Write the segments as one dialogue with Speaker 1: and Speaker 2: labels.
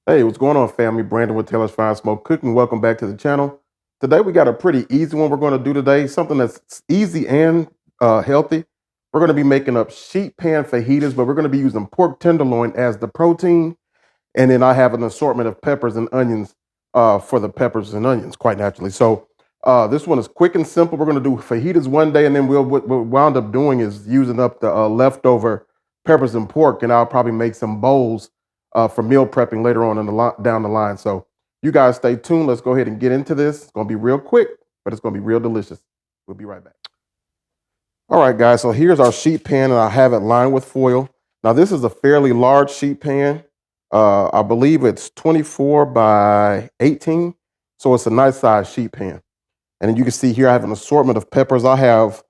Speaker 1: Hey, what's going on, family? Brandon with Taylor's Fire Smoke Cooking. Welcome back to the channel. Today, we got a pretty easy one we're going to do today, something that's easy and healthy. We're going to be making up sheet pan fajitas, but we're going to be using pork tenderloin as the protein. And then I have an assortment of peppers and onions for the peppers and onions, quite naturally. So this one is quick and simple. We're going to do fajitas one day, and then what we'll wound up doing is using up the leftover peppers and pork, and I'll probably make some bowls for meal prepping later on in down the line. So you guys stay tuned. Let's go ahead and get into this. It's going to be real quick, but it's going to be real delicious. We'll be right back. All right, guys. So here's our sheet pan, and I have it lined with foil. Now this is a fairly large sheet pan. I believe it's 24 by 18, so it's a nice size sheet pan. And then you can see here I have an assortment of peppers. I have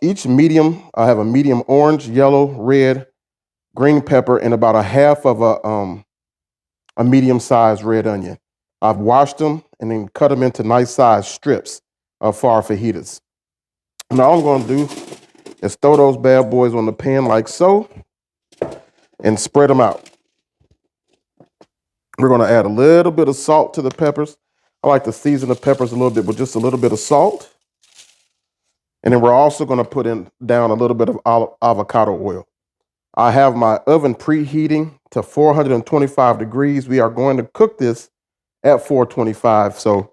Speaker 1: each medium. I have a medium orange, yellow, red, green pepper, and about a half of a medium-sized red onion. I've washed them and then cut them into nice-sized strips for our fajitas. Now all I'm going to do is throw those bad boys on the pan like so and spread them out. We're going to add a little bit of salt to the peppers. I like to season the peppers a little bit with just a little bit of salt. And then we're also going to put down a little bit of avocado oil. I have my oven preheating to 425 degrees. We are going to cook this at 425. So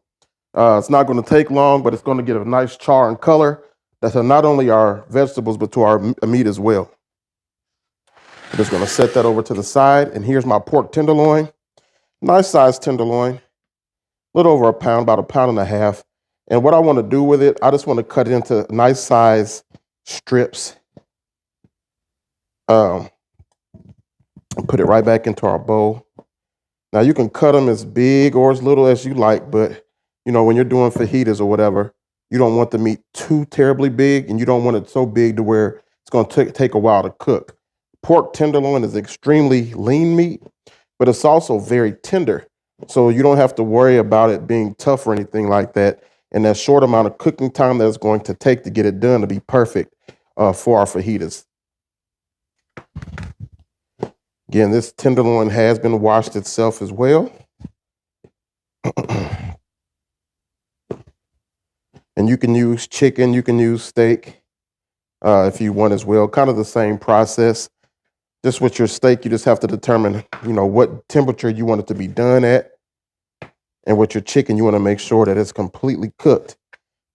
Speaker 1: it's not going to take long, but it's going to get a nice char and color that to not only our vegetables, but to our meat as well. I'm just going to set that over to the side. And here's my pork tenderloin. Nice sized tenderloin. A little over a pound, about a pound and a half. And what I want to do with it, I just want to cut it into nice size strips. And put it right back into our bowl. Now you can cut them as big or as little as you like, but you know, when you're doing fajitas or whatever, you don't want the meat too terribly big, and you don't want it so big to where it's going to take a while to cook. Pork tenderloin is extremely lean meat, but it's also very tender. So you don't have to worry about it being tough or anything like that. And that short amount of cooking time that it's going to take to get it done to be perfect for our fajitas. Again, this tenderloin has been washed itself as well. And you can use chicken, you can use steak if you want as well. Kind of the same process. Just with your steak, you just have to determine, you know, what temperature you want it to be done at. And with your chicken, you want to make sure that it's completely cooked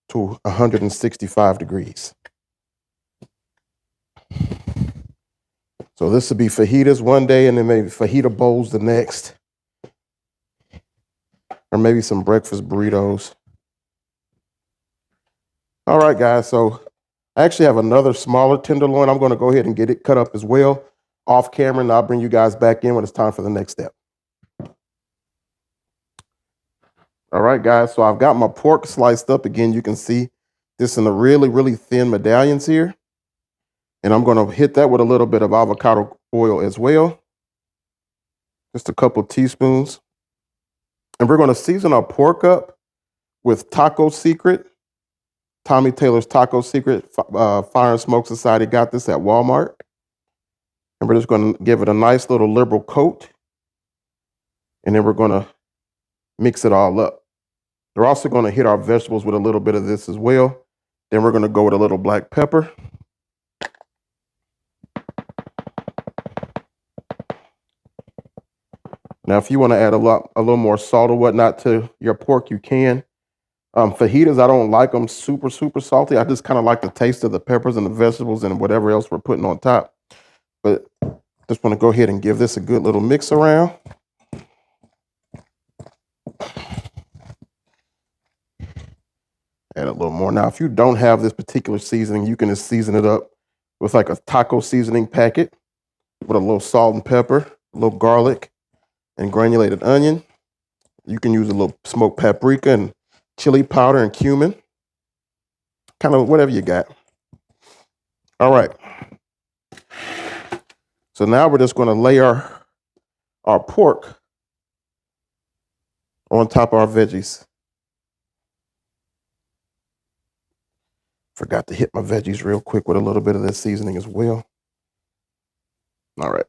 Speaker 1: to 165 degrees. So this would be fajitas one day, and then maybe fajita bowls the next. Or maybe some breakfast burritos. All right, guys. So I actually have another smaller tenderloin. I'm going to go ahead and get it cut up as well off camera, and I'll bring you guys back in when it's time for the next step. All right, guys. So I've got my pork sliced up. Again, you can see this in the really, really thin medallions here. And I'm going to hit that with a little bit of avocado oil as well. Just a couple teaspoons. And we're going to season our pork up with Taco Secret. Tommy Taylor's Taco Secret Fire and Smoke Society got this at Walmart. And we're just going to give it a nice little liberal coat. And then we're going to mix it all up. We're also going to hit our vegetables with a little bit of this as well. Then we're going to go with a little black pepper. Now, if you want to add a little more salt or whatnot to your pork, you can. Fajitas, I don't like them super, super salty. I just kind of like the taste of the peppers and the vegetables and whatever else we're putting on top. But just want to go ahead and give this a good little mix around. Add a little more. Now, if you don't have this particular seasoning, you can just season it up with like a taco seasoning packet with a little salt and pepper, a little garlic, and granulated onion. You can use a little smoked paprika and chili powder and cumin. Kind of whatever you got. All right. So now we're just going to lay our pork on top of our veggies. Forgot to hit my veggies real quick with a little bit of this seasoning as well. All right.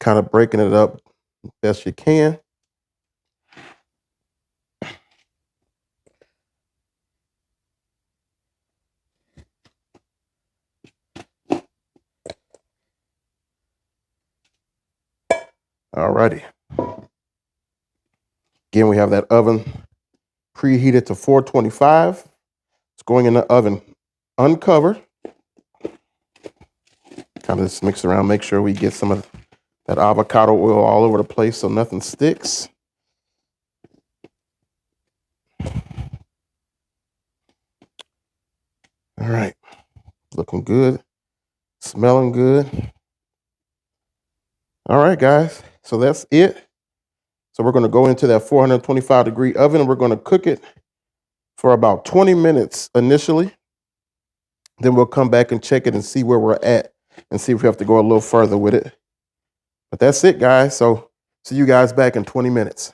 Speaker 1: kind of breaking it up best you can. Alrighty. Again, we have that oven preheated to 425. It's going in the oven uncovered. Kind of just mix around, make sure we get some of that avocado oil all over the place so nothing sticks. All right, looking good, smelling good. All right, guys, so that's it. So we're gonna go into that 425-degree oven and we're gonna cook it for about 20 minutes initially. Then we'll come back and check it and see where we're at and see if we have to go a little further with it. But that's it, guys. So see you guys back in 20 minutes.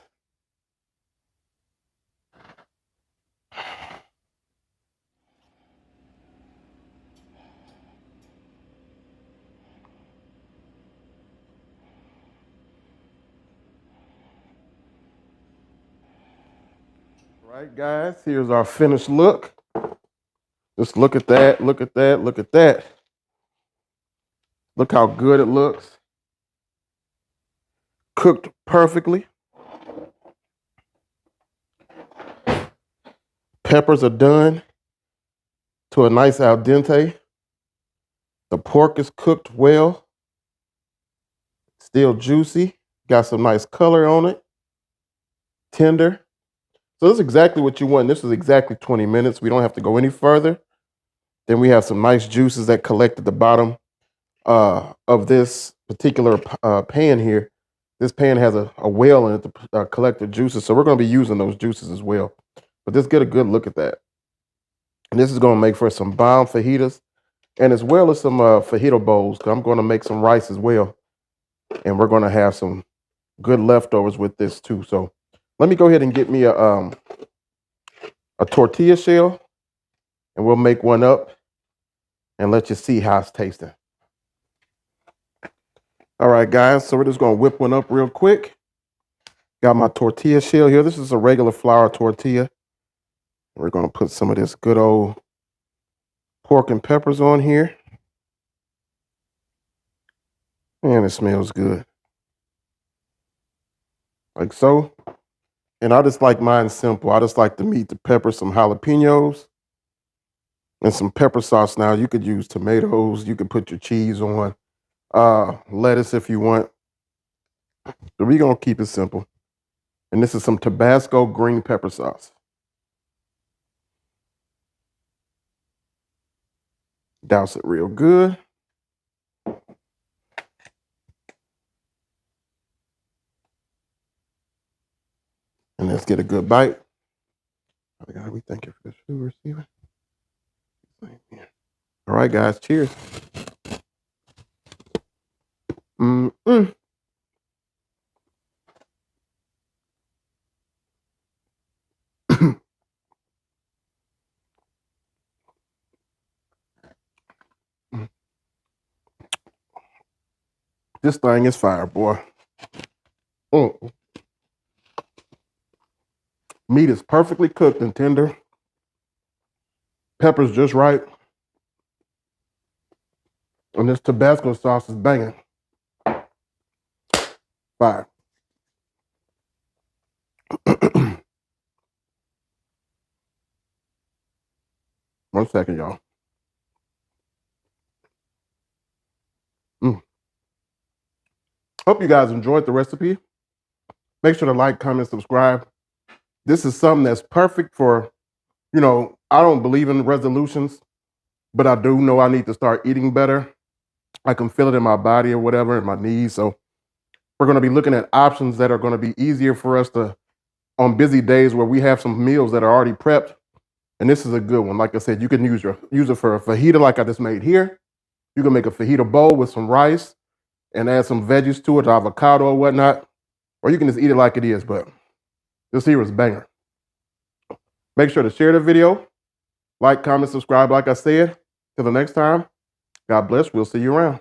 Speaker 1: All right, guys, here's our finished look. Just look at that, look at that, look at that. Look how good it looks. Cooked perfectly. Peppers are done to a nice al dente. The pork is cooked well. Still juicy. Got some nice color on it. Tender. So this is exactly what you want. This is exactly 20 minutes. We don't have to go any further. Then we have some nice juices that collect at the bottom of this particular pan here. This pan has a well in it to collect the juices. So we're going to be using those juices as well. But let's get a good look at that. And this is going to make for some bomb fajitas and as well as some fajita bowls. I'm going to make some rice as well. And we're going to have some good leftovers with this too. So let me go ahead and get me a tortilla shell and we'll make one up and let you see how it's tasting. All right, guys, so we're just going to whip one up real quick. Got my tortilla shell here. This is a regular flour tortilla. We're going to put some of this good old pork and peppers on here. And it smells good. Like so. And I just like mine simple. I just like the meat, the pepper, some jalapenos, and some pepper sauce. Now, you could use tomatoes. You could put your cheese on. Lettuce if you want. So we're going to keep it simple. And this is some Tabasco green pepper sauce. Douse it real good. And let's get a good bite. Father God, we thank you for this food we're receiving. All right, guys, cheers. This thing is fire, boy. Meat is perfectly cooked and tender. Pepper's just right. And this Tabasco sauce is banging. Fire. One second, y'all. Hope you guys enjoyed the recipe. Make sure to like, comment, subscribe. This is something that's perfect for, I don't believe in resolutions, but I do know I need to start eating better. I can feel it in my body or whatever, in my knees. So we're going to be looking at options that are going to be easier for us to, on busy days where we have some meals that are already prepped. And this is a good one. Like I said, you can use it for a fajita like I just made here. You can make a fajita bowl with some rice and add some veggies to it, avocado or whatnot. Or you can just eat it like it is, but this here is banger. Make sure to share the video, like, comment, subscribe, like I said. Till the next time, God bless. We'll see you around.